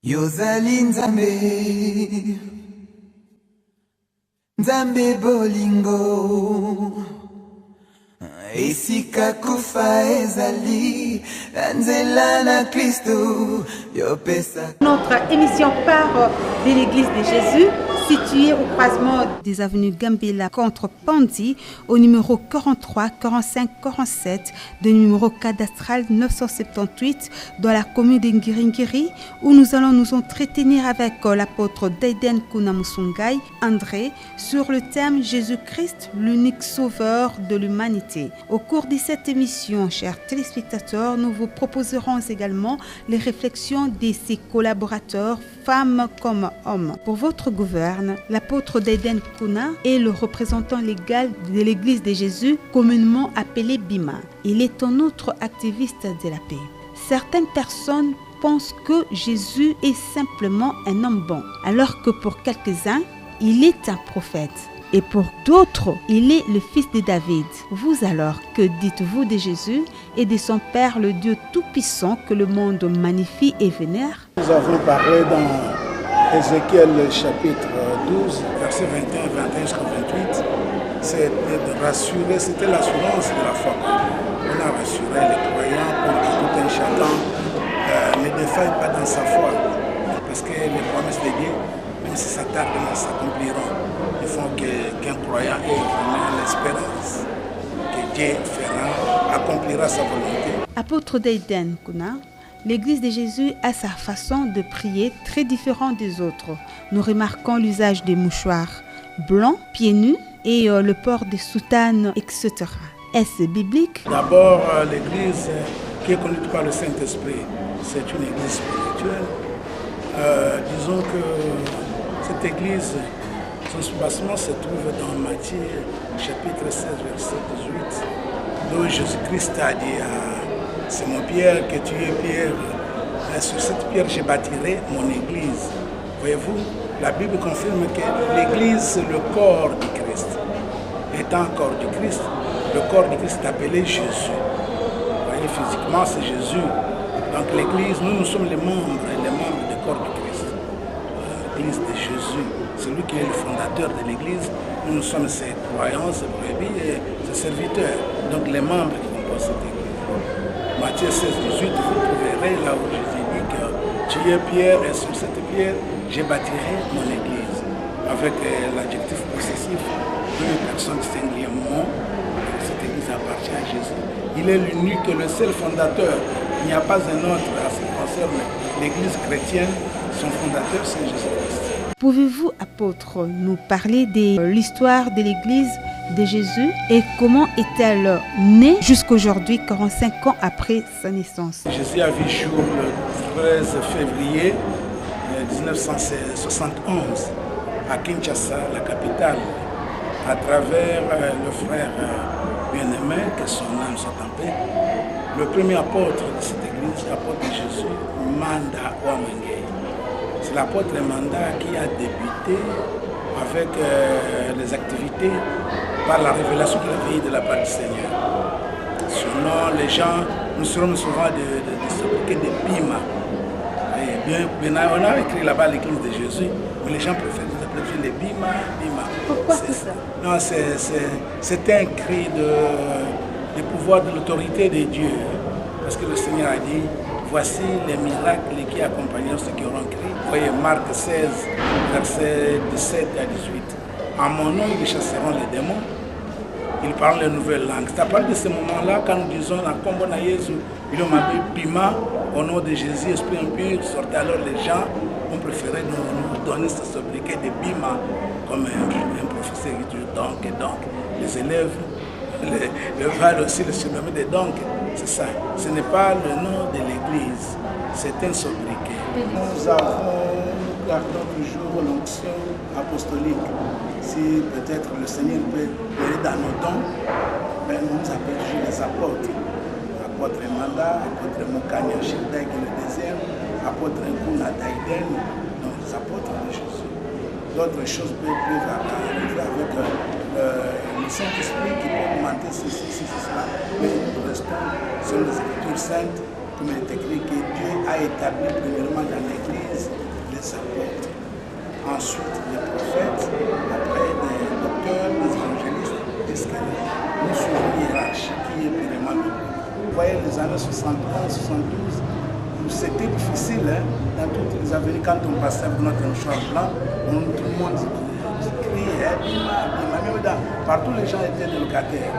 Yozali Nzambe, Nzambe bolingo, esika kufa ezali, nzela na Kristo, yopesa. Notre émission part de l'église de Jésus, située au croisement des avenues Gambela contre Pandi, au numéro 43 45 47 de numéro cadastral 978 dans la commune de Ngiringiri, où nous allons nous entretenir avec l'apôtre Daiden Kunamusungai, André, sur le thème Jésus-Christ, l'unique sauveur de l'humanité. Au cours de cette émission, chers téléspectateurs, nous vous proposerons également les réflexions de ses collaborateurs, femmes comme hommes. Pour votre gouverne, l'apôtre Daiden Kuna est le représentant légal de l'église de Jésus, communément appelé Bima. Il est en outre activiste de la paix. Certaines personnes pensent que Jésus est simplement un homme bon, alors que pour quelques-uns, il est un prophète. Et pour d'autres, il est le fils de David. Vous alors, que dites-vous de Jésus et de son Père, le Dieu Tout-Puissant que le monde magnifie et vénère? Nous avons parlé dans Ézéchiel chapitre 12, versets 21, 21 jusqu'à 28. C'est de rassurer, c'était l'assurance de la foi. On a rassuré les croyants pour que tout un chacun ne défaille pas dans sa foi. Parce que les promesses de Dieu, même si ça tarde, elles s'accompliront. Il faut qu'un croyant ait vraiment l'espérance que Dieu accomplira sa volonté. Apôtre Daiden Kuna, l'église de Jésus a sa façon de prier très différente des autres. Nous remarquons l'usage des mouchoirs blancs, pieds nus et le port des soutanes, etc. Est-ce biblique? D'abord, l'église qui est conduite par le Saint-Esprit, c'est une église spirituelle. Disons que cette église, son soubassement se trouve dans Matthieu chapitre 16, verset 18, où Jésus-Christ a dit à Simon-Pierre que tu es Pierre, et sur cette pierre je bâtirai mon église. Voyez-vous, la Bible confirme que l'église c'est le corps du Christ. Étant corps du Christ, le corps du Christ est appelé Jésus. Vous voyez, physiquement c'est Jésus. Donc l'église, nous sommes les membres du corps du Christ. L'église de Jésus. C'est lui qui est le fondateur de l'église. Nous sommes ses croyants, ses brebis et ses serviteurs. Donc les membres qui composent cette église. Matthieu 16, 18, vous trouverez là où Jésus dit que tu es Pierre et sur cette pierre, je bâtirai mon église. Avec l'adjectif possessif d'une personne singulièrement. Cette église appartient à Jésus. Il est l'unique, le seul fondateur. Il n'y a pas un autre à ce qui concerne l'église chrétienne. Son fondateur, c'est Jésus-Christ. Pouvez-vous, apôtre, nous parler de l'histoire de l'église de Jésus et comment est-elle née jusqu'aujourd'hui, 45 ans après sa naissance? Jésus a vu jour le 13 février 1971 à Kinshasa, la capitale, à travers le frère bien-aimé, que son âme soit en paix, le premier apôtre de cette église, l'apôtre de Jésus, Manda Ouamenge. C'est l'apôtre Manda qui a débuté avec les activités par la révélation qu'il a veillée de la part du Seigneur. Sinon, les gens, nous serons souvent de s'appliquer des Bima. On a écrit là-bas l'église de Jésus, mais les gens préfèrent s'appeler les Bima. Pourquoi tout ça? Non, c'est un cri de pouvoir de l'autorité de Dieu. Parce que le Seigneur a dit, voici les miracles qui accompagneront ceux qui auront crié. Vous voyez Marc 16, versets 17 à 18. En mon nom, ils chasseront les démons. Ils parlent de nouvelles langues. C'est à partir de ce moment-là, quand nous disons la Kombona Jésus, ils ont appelé Bima, au nom de Jésus, esprit impur, sortez alors les gens ont préféré nous donner ce sobriquet de Bima, comme un professeur qui dit donc et donc. Les élèves, le valent aussi le surnommé de donc. C'est ça. Ce n'est pas le nom de l'église, c'est un sobriquet. Nous gardons toujours l'onction apostolique. Si peut-être le Seigneur peut aller dans nos dons, ben nous nous appelons toujours les apôtres. Apôtre Manda, apôtre Mokanya Shildai qui est le deuxième, apôtre Nkuna Daiden, donc les apôtres de Jésus. D'autres choses peuvent arriver avec le Saint-Esprit qui peut augmenter ceci, cela. Mais pour l'instant, sur les Écritures saintes, comme il est écrit que Dieu a établi premièrement dans l'Église ensuite des prophètes, après des docteurs, des évangélistes, jusqu'à nous suivons une hiérarchie qui est purement biblique. Vous voyez, les années 71, 72, c'était difficile hein, dans toutes les avenues. Quand on passait avec notre mouchoir blanc, tout le monde criait, Bima, même partout les gens étaient des locataires.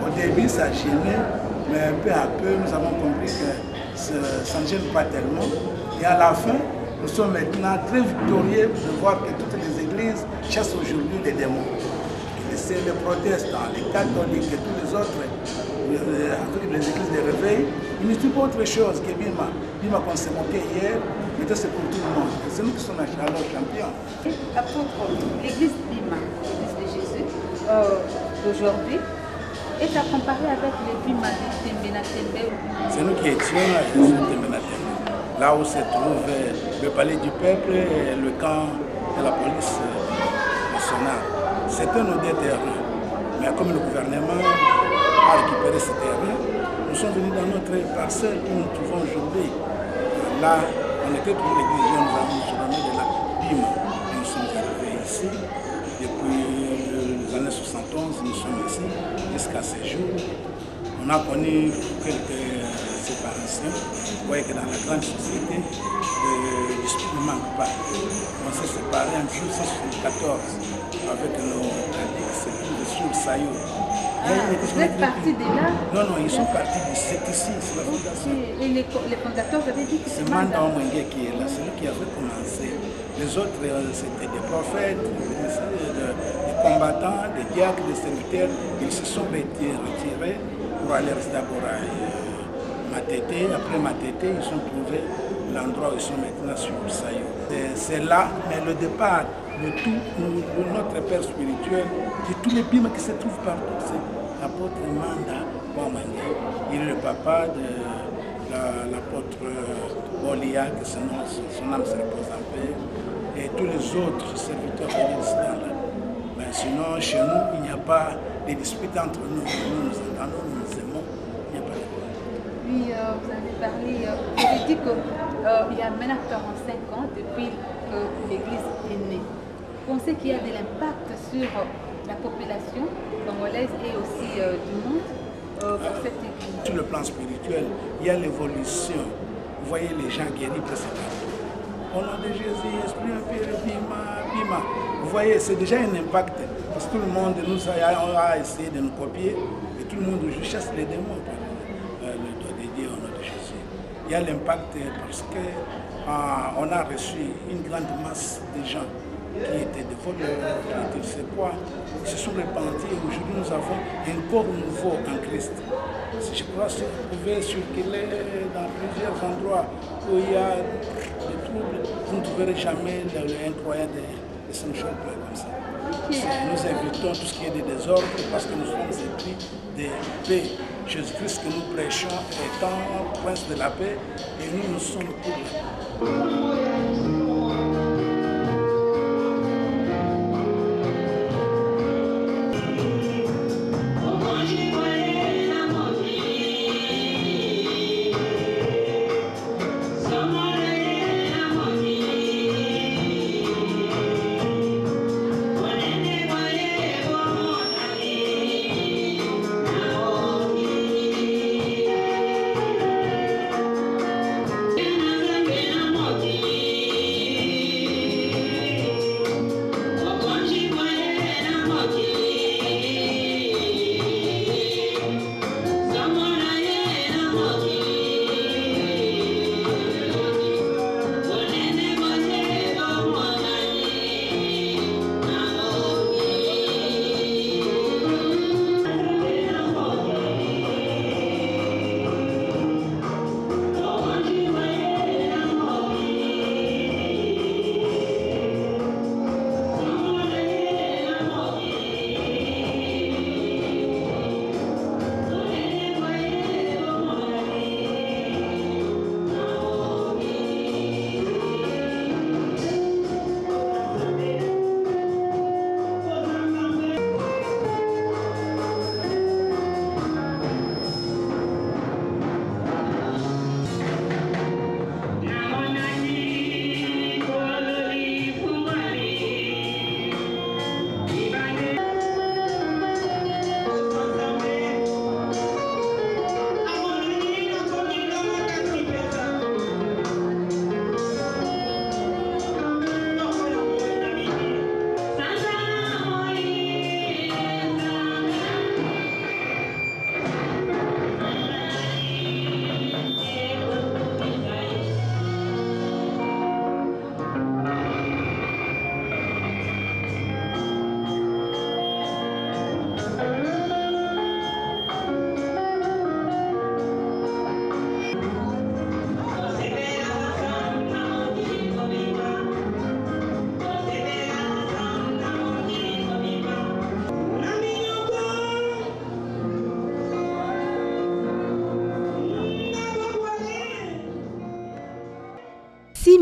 Au début, ça gênait, mais peu à peu, nous avons compris que ça ne gêne pas tellement. Et à la fin, nous sommes maintenant très victorieux de voir que toutes les églises chassent aujourd'hui les démons. C'est les protestants, les catholiques et tous les autres, avec les églises de réveil, ils ne disent pas autre chose que Bima. Bima qu'on s'est moqué hier, mais c'est pour tout le monde. C'est nous qui sommes alors champions. Apôtre, l'église Bima, l'église de Jésus, d'aujourd'hui, est à comparer avec les Bima de Tembe-Natembe. C'est nous qui étions à Tembe-Natembe, là où se trouve le palais du peuple et le camp de la police nationale. C'était nos deux terrains. Mais comme le gouvernement a récupéré ces terrains, nous sommes venus dans notre parcelle où nous nous trouvons aujourd'hui. Là, on était pour l'église, nous avons ramené de la Bima. Nous sommes arrivés ici. Depuis les années 71, nous sommes ici jusqu'à ces jours. On a connu quelques séparations. Vous voyez que dans la grande société, le dispute ne manque pas. On s'est séparés en 1974 avec nos cadets, c'est tout sur Sayo. Vous êtes partis de là? Non, ils sont partis d'ici, c'est la fondation. Et les fondateurs avaient dit que c'est Manda Omwenge qui est là, c'est lui qui avait commencé. Les autres, c'était des prophètes, des combattants, des diacres, des serviteurs. Ils se sont retirés pour aller rester d'abord à Matete. Après Matete, ils ont trouvé l'endroit où ils sont maintenant sur Sayo. C'est là, mais le départ de tout notre père spirituel, de tous les bimes qui se trouvent partout, c'est l'apôtre Manda Omwenge. Il est le papa de l'apôtre Bolia, que son âme se repose en paix, et tous les autres serviteurs de l'Islam. Mais sinon, chez nous, il n'y a pas de disputes entre nous. Nous nous entendons, nous nous aimons, il n'y a pas de problème. Puis, vous avez parlé, vous avez dit qu'il y a maintenant 45 ans depuis que l'Église est née. Vous pensez qu'il y a de l'impact sur la population congolaise et aussi du monde pour cette Église? Sur le plan spirituel, il y a l'évolution. Vous voyez les gens guéris presque partout. Au nom de Jésus, Esprit impur, Bima. Vous voyez, c'est déjà un impact. Parce que tout le monde nous a essayé de nous copier. Et tout le monde chasse les démons par le doigt de Dieu au nom de Jésus. Il y a l'impact parce qu'on a reçu une grande masse de gens qui étaient des voleurs, qui étaient je sais quoi, qui se sont répandus. Aujourd'hui, nous avons un corps nouveau en Christ. Je crois que vous pouvez circuler dans plusieurs endroits où il y a des troubles, vous ne trouverez jamais un croyant de Saint-Michel comme ça. Nous évitons tout ce qui est de désordre parce que nous sommes épris de paix. Jésus-Christ que nous prêchons étant prince de la paix et nous sommes pour la paix.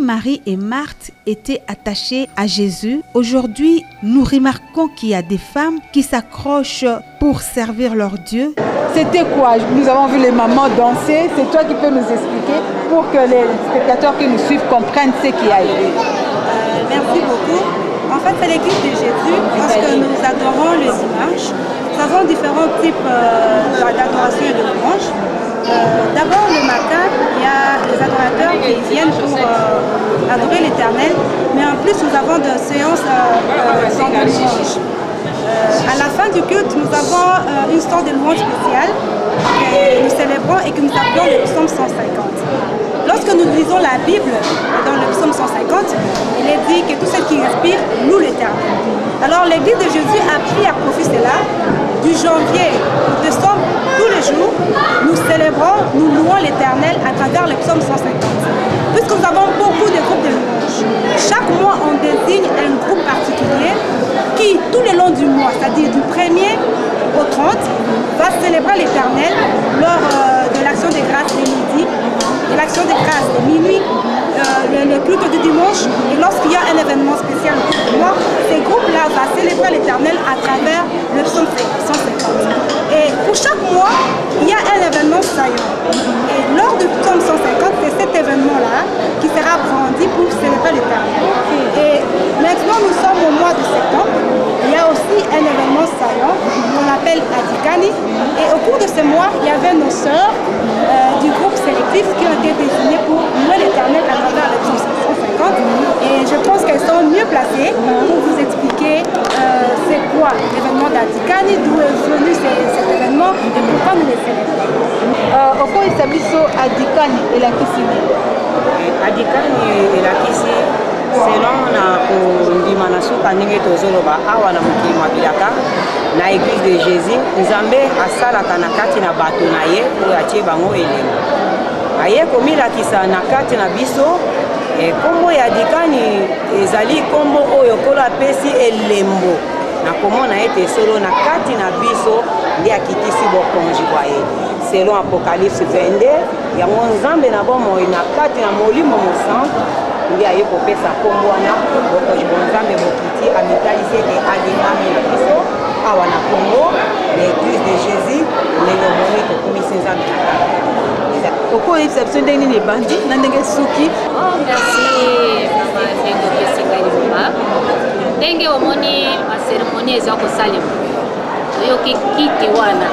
Marie et Marthe étaient attachées à Jésus, aujourd'hui, nous remarquons qu'il y a des femmes qui s'accrochent pour servir leur Dieu. C'était quoi? Nous avons vu les mamans danser. C'est toi qui peux nous expliquer pour que les spectateurs qui nous suivent comprennent ce qui a été. Merci beaucoup. En fait, c'est l'église de Jésus parce que nous adorons le dimanche. Nous avons différents types d'adoration et de louange. D'abord, le matin, il y a les adorateurs qui viennent pour adorer l'Éternel, mais en plus, nous avons des séances sans de louange. À la fin du culte, nous avons une sorte de louange spéciale que nous célébrons et que nous appelons le psaume 150. Lorsque nous lisons la Bible, dans le psaume 150, il est dit que tout ce qui respire loue l'Éternel. Alors l'église de Jésus a pris à profit cela. Du janvier au décembre, tous les jours, nous célébrons, nous louons l'Éternel à travers le psaume 150. Puisque nous avons beaucoup de groupes de louanges. Chaque mois, on désigne un groupe particulier qui, tout le long du mois, c'est-à-dire du 1er au 30, va célébrer l'Éternel lors de l'action de grâce de midi, de l'action de grâce de minuit, le culte du dimanche, et lorsqu'il y a un événement spécial au mois, ces groupes-là vont célébrer l'Éternel à travers le psaume 150. Et pour chaque mois, il y a un événement saillant. Et lors du psaume 150, c'est cet événement-là qui sera brandi pour célébrer l'Éternel. Et maintenant, nous sommes au mois de septembre. Il y a aussi un événement saillant qu'on appelle Adikani. Et au cours de ce mois, il y avait nos sœurs du groupe sélectif qui ont été désignées pour louer l'Éternel à travers le psaume 150. Et je pense qu'elles sont mieux placées pour vous expliquer c'est quoi l'événement d'Adikani, d'où est venu cet événement et pourquoi nous les célébrons. Oko esabiso Adikani elakisi nini? Adikani elakisi selon na kondima na suka ndenge tozoloba awa na mokili mabilaka na église de Jésus Nzambe asalaka na kati na bato na ye oyo atie bango elengo aye komilakisa na kati na biso kombo ya Adikani ezali kombo oyo kolo apesi elembo na komona ete solo na kati na biso nde akitisi bokonzi bwa ye selon Apocalypse 22 yango Nzambe na bomoi na kati na molimo mosantu nde aye kopesa kombo wana bokonzi bwa Nzambe mokiti amitalisi ete adimami na biso awa na Congo l'église de Jésus ndenge omoni tokomisi Nzambe na kati. Oko oyebisa biso ndenge nini ebandi na ndenge suki? Merci mama Vengo Pesinga Liba. Ndenge omoni maceremonie eza kosalema oyoki kiti wana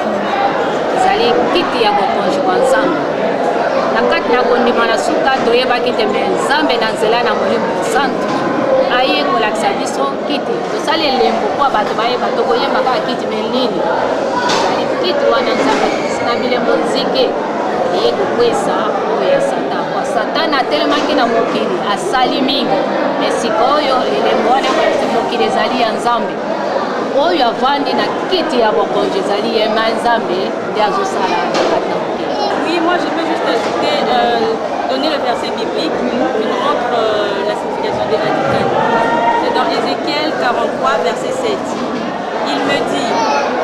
ezali kiti ya bokonzi bwa Nzambe na kati na kondima na suka toyebaki te me Nzambe na nzela na molimo mosantu aye kolakisa biso kiti tosali elembo mpo bato bayeba tokoyemba kaka kiti me nini ezali kiti wana Nzambe na bilembo nzike eye kokwesa oyo ya Satan kwa Satan atelemaki na mokili asali mingi me sikoyo elembo wana mokili ezali ya Nzambe oyo avandi na kiti ya bokonzi ezali ye ma Nzambe nde azosala na kati na mokili. Oui, moi je peux juste ajouter, donner le verset biblique qui nous montre la signification de Adikani. C'est dans Ézéchiel 43, verset 7. Il me dit,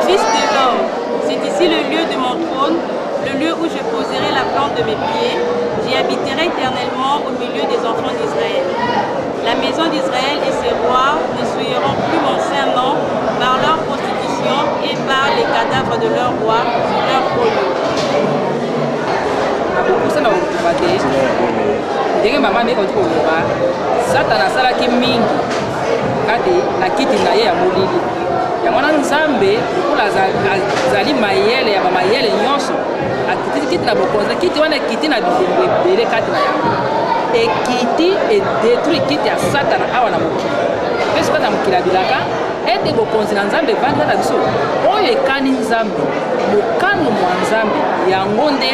Fils de l'homme, c'est ici le lieu de mon trône, le lieu où je poserai la plante de mes pieds. J'y habiterai éternellement au milieu des enfants d'Israël. La maison d'Israël et ses rois ne souilleront plus mon saint nom par leur prostitution et par les cadavres de leurs rois sur leur collier. Kusana ukubate ndenge mama ndeko tikoba Satana asalaki mingi kati na kiti na ye ya molili yango na Nzambe lokola azali mayele ya bamayele nyonso akitisi kiti na bokonzi kiti wana kiti na bilembo ebele kati na yango ekiti edétruit kiti ya Satana awa na mokili mpe soki na mokili abilaka ete bokonzi na Nzambe evandi kaka biso oyo ekani Nzambe mokano mwa Nzambe yango nde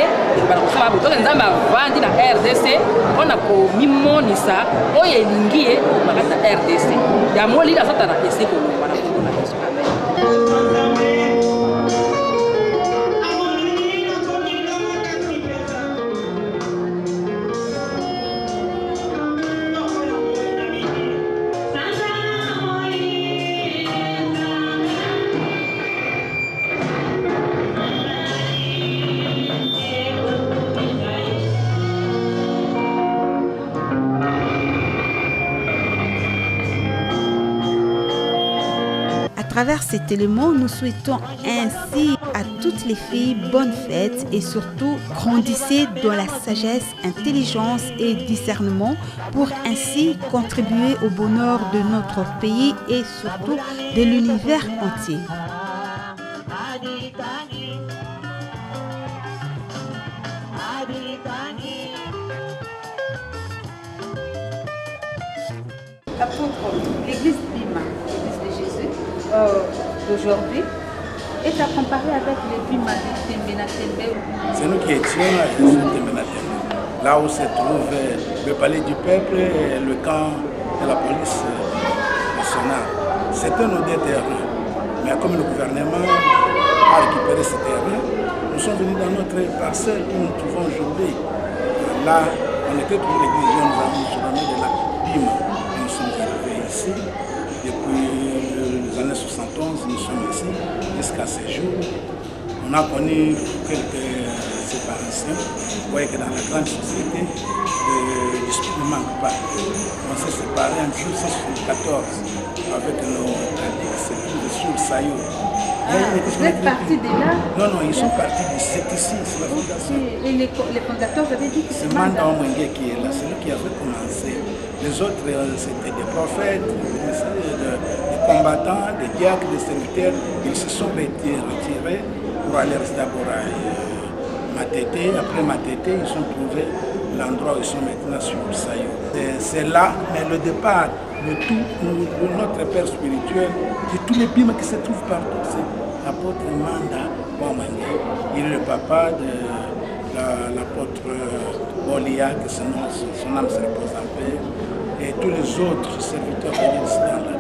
bana kosala botoke Nzambe avandi na RDC mpona komimonisa oyo elingi ye makati na RDC ya molili ya Satana esi kolongwa na kombo na Yesu. travers cet élément, nous souhaitons ainsi à toutes les filles bonne fête et surtout grandissez dans la sagesse, intelligence et discernement pour ainsi contribuer au bonheur de notre pays et surtout de l'univers entier. Apôtre, l'église Bima, l'église de Jésus, d'aujourd'hui, est à comparer avec les Bima de Tembenatembe. C'est nous qui étions à Tembenatembe, là où se trouve le palais du peuple et le camp de la police nationale. C'était nos deux terrains. Mais comme le gouvernement a récupéré ce terrain, nous sommes venus dans notre parcelle où nous trouvons aujourd'hui. Là, on était pour l'église, nous avons journée de la Bima. Nous sommes arrivés ici depuis les années 71, nous sommes ici jusqu'à ce jour. On a connu quelques séparations. Vous voyez que dans la grande société, le dispute ne manque pas. On s'est séparés en 1974 avec nos cadets, c'est plus sur Sayo. Vous êtes partis de là? Non, ils sont partis de cette ici, c'est la fondation. Et les fondateurs avaient dit que c'est Manda Omwenge qui est là, c'est lui qui avait commencé. Les autres, c'était des prophètes, des combattants, des diacres, des serviteurs. Ils se sont retirés pour aller d'abord à Matete. Après Matete, ils ont trouvé l'endroit où ils sont maintenant sur Sayo. C'est là, mais le départ de tout notre père spirituel, de tous les bimes qui se trouvent partout, c'est l'apôtre Manda Omwenge. Il est le papa de l'apôtre Bolia, que son âme se repose en paix, et tous les autres serviteurs de là.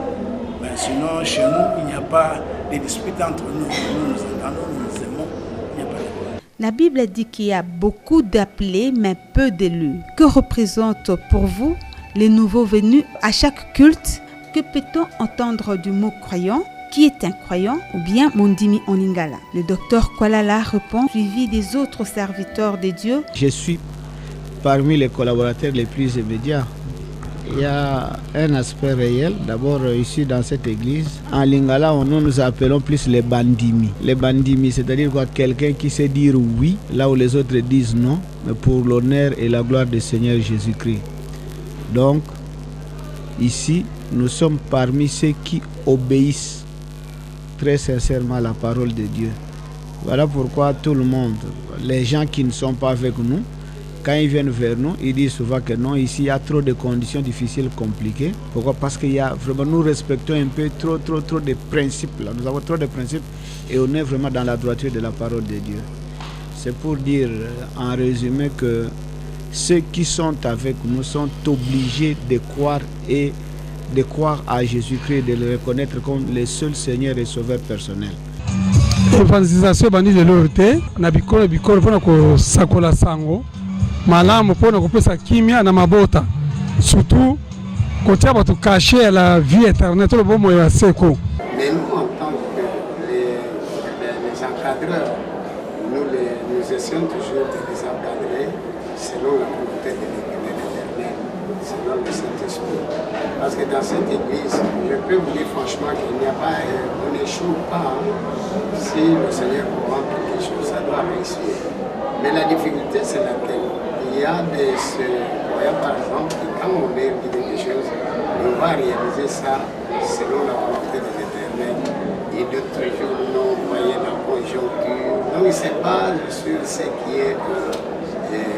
Mais sinon, chez nous, il n'y a pas de dispute entre nous. Nous nous entendons, nous nous aimons, il n'y a pas de problème. La Bible dit qu'il y a beaucoup d'appelés, mais peu d'élus. Que représente pour vous les nouveaux venus à chaque culte? Que peut-on entendre du mot croyant? Qui est un croyant ou bien Mondimi en lingala? Le docteur Kualala répond, suivi des autres serviteurs de Dieu. Je suis parmi les collaborateurs les plus immédiats. Il y a un aspect réel. D'abord, ici dans cette église, en lingala, nous appelons plus les bandimi. Les bandimi, c'est-à-dire quoi, quelqu'un qui sait dire oui, là où les autres disent non, mais pour l'honneur et la gloire du Seigneur Jésus-Christ. Donc, ici, nous sommes parmi ceux qui obéissent très sincèrement à la parole de Dieu. Voilà pourquoi tout le monde, les gens qui ne sont pas avec nous, quand ils viennent vers nous, ils disent souvent que non, ici il y a trop de conditions difficiles, compliquées. Pourquoi? Parce qu'il y a vraiment, nous respectons un peu trop de principes. Là. Nous avons trop de principes et on est vraiment dans la droiture de la parole de Dieu. C'est pour dire en résumé que ceux qui sont avec nous sont obligés de croire et de croire à Jésus-Christ, de le reconnaître comme le seul Seigneur et Sauveur personnel. Evangelisation bandi de l'orité, na bikolo pona ko sakola sango, malamu pona kopesa kimia na mabota, surtout kotia bato caché à la vie éternelle, tout le bon moyen seko. Mais nous, en tant que les encadreurs, nous essayons toujours de les encadrer selon la volonté de l'Éternel, selon le Saint-Esprit. Parce que dans cette église, je peux vous dire franchement qu'il n'y a pas, on n'échoue pas. Si le Seigneur commande quelque chose, ça doit réussir. Mais la difficulté, c'est laquelle? Il y a des voyants, par exemple, que quand on est guidé des choses, on va réaliser ça selon la volonté de l'Éternel. Et d'autres jours, non, vous voyez la conjoncture. Donc, il se base sur ce qui est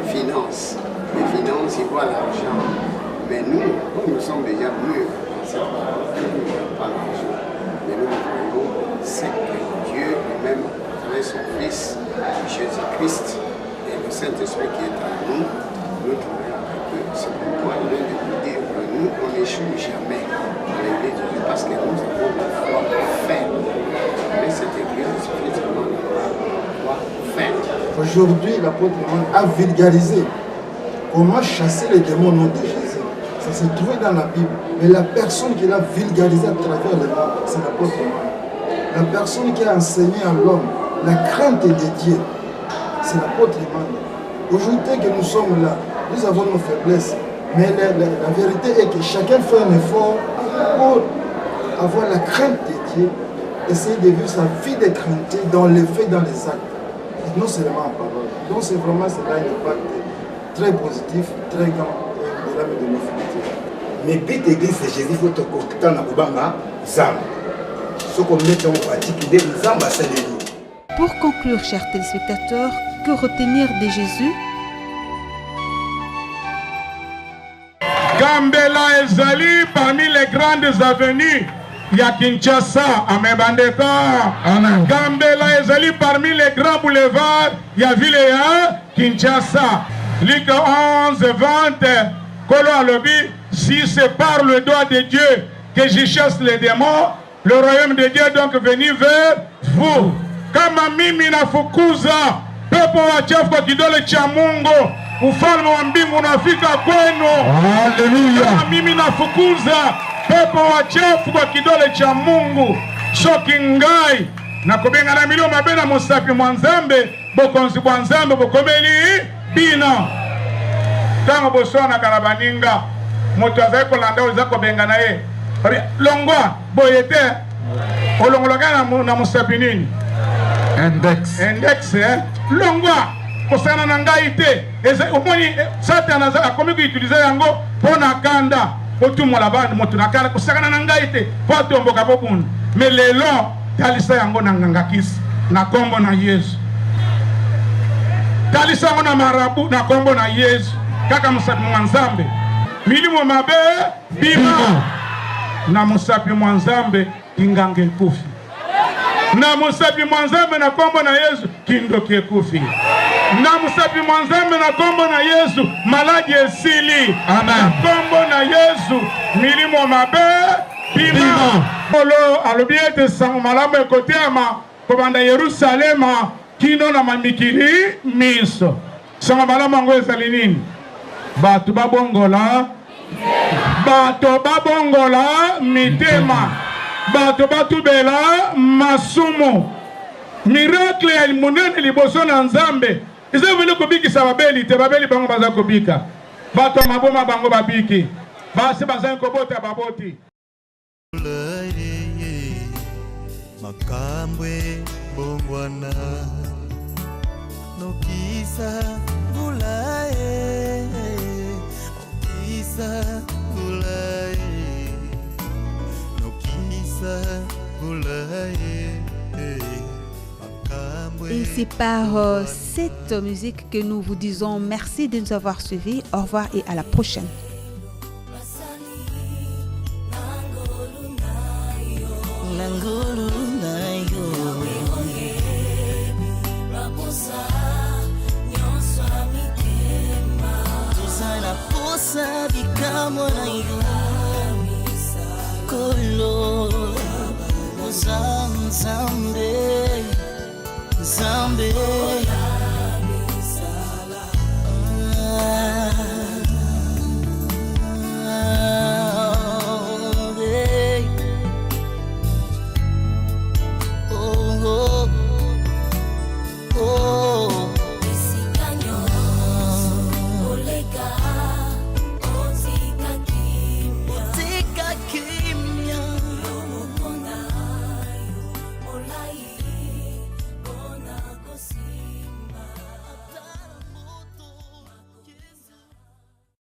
finance. Les finances, ils voient l'argent. Mais nous, comme nous sommes déjà mûrs, c'est nous n'avons pas l'argent. Mais nous voyons ce que Dieu lui-même, à travers son Fils, Jésus-Christ, et le Saint-Esprit qui est en nous, nous trouvons avec eux. C'est pourquoi il vient de nous dire que nous, on n'échoue jamais dans l'église de Dieu parce que nous avons la foi ferme. Mais cette église, spirituellement, la foi ferme. Aujourd'hui, l'apôtre a vulgarisé comment chasser les démons au nom de Jésus. Ça s'est trouvé dans la Bible. Mais la personne qui l'a vulgarisé à travers les mots, c'est l'apôtre Emmanuel. La personne qui a enseigné à l'homme la crainte de Dieu, c'est l'apôtre Emmanuel. Aujourd'hui que nous sommes là, nous avons nos faiblesses. Mais la vérité est que chacun fait un effort pour avoir la crainte de Dieu essayer de vivre sa vie de crainté dans les faits, dans les actes, et non seulement en parole. Donc c'est vraiment cela un impact très positif, très grand, et au-delà de nos futurs. Mais but d'église de Jésus, il faut te contacter dans Kubanga, Zamba. Ce qu'on met en pratique, des Zamba, c'est les loups. Pour conclure, chers téléspectateurs, que retenir de Jésus? Gambela ezali parmi les grandes avenues. Il y a Kinshasa, Amebandeka. Gambela ezali parmi les grands boulevards. Il y a Villéa, Kinshasa. Luc 11, 20. Kolo Alobi, si c'est par le doigt de Dieu que je chasse les démons, le royaume de Dieu est donc venu vers vous. Kama mimi nafukuza pepo wachafu kwa kidole cha Mungu, ufalme wa mbingu unafika kwenu. Haleluya. Kama mimi nafukuza pepo wachafu kwa kidole cha Mungu, soki ngai na kubenga na milio mabena musapi mwanzambe bokonzi bwanzambe bokomeli bino. Tango bosona karabaninga moto azali kolanda oza kobenga na ye longwa boyete olongologana na musapi nini index longwa kosana na ngai te omoni satana akomi koutilize yango mpo na kanda otumola bana moto na kanda kosakana na ngai te mpo atomboka bobunda me lelo talisa yango na ngangakisi na kombo na Yesu, talisa yango na marabu na kombo na Yesu. Kaka musapi mwanzambe milimo mabe bima na musapi mwanzambe kingange kufi, na musapi mwanzambe na kombo na Yesu kindoke kufi, na musapi mwanzambe na kombo na Yesu maladi esili. Amen. Na kombo na Yesu milimo mabe bima. Olo alobiete sango malamu ekotema kobanda Yerusalema kino na mamikili miso. Sango malamu yango ezali nini? Bato babongola mitema, bato batubela masumu. Miracle ya munene liboso na Nzambe eza vele kobikisa babeli te, babeli bango baza kobika, bato maboma bango babiki, basi baza kobota baboti. Makambwe bongwana nokisa gulae, nokisa gulae, nokisa gulae. Et c'est par cette musique que nous vous disons merci de nous avoir suivis. Au revoir et à la prochaine. Sabi ka mo na